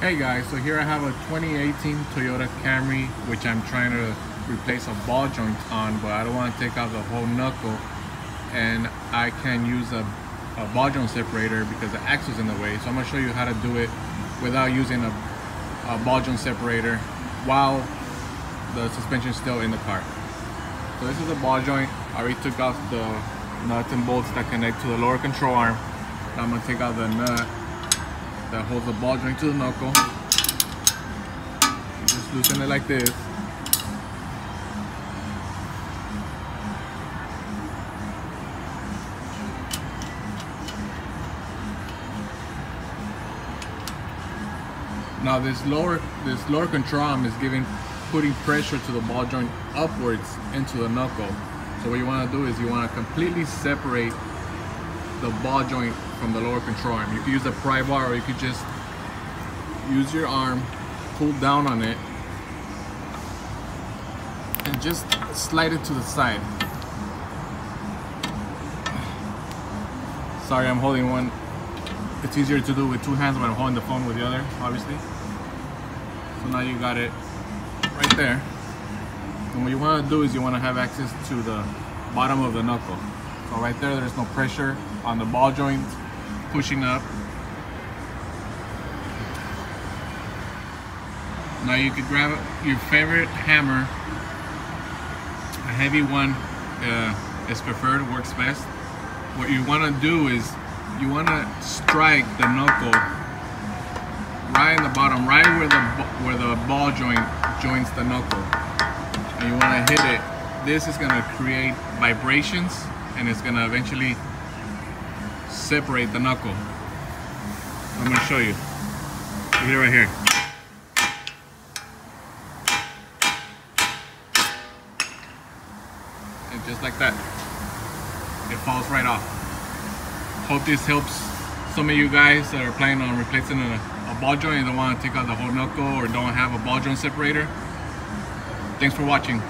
Hey guys, so here I have a 2018 Toyota Camry which I'm trying to replace a ball joint on, but I don't want to take out the whole knuckle, and I can use a ball joint separator because the axle's in the way. So I'm going to show you how to do it without using a ball joint separator while the suspension is still in the car. So this is a ball joint. I already took out the nuts and bolts that connect to the lower control arm. Now I'm going to take out the nut that holds the ball joint to the knuckle. You just loosen it like this. Now this lower control arm is putting pressure to the ball joint upwards into the knuckle. So what you want to do is you want to completely separate the ball joint from the lower control arm. You can use a pry bar, or you could just use your arm, pull down on it, and just slide it to the side. Sorry, I'm holding one. It's easier to do with two hands, but I'm holding the phone with the other, obviously. So now you got it right there. And what you want to do is you want to have access to the bottom of the knuckle. So right there, there's no pressure on the ball joint pushing up. Now you could grab your favorite hammer. A heavy one is preferred, works best. What you want to do is you want to strike the knuckle right in the bottom, right where the ball joint joins the knuckle, and you want to hit it. This is going to create vibrations, and it's going to eventually separate the knuckle. I'm going to show you. Hit it right here. And just like that, it falls right off. Hope this helps some of you guys that are planning on replacing a ball joint and don't want to take out the whole knuckle or don't have a ball joint separator. Thanks for watching.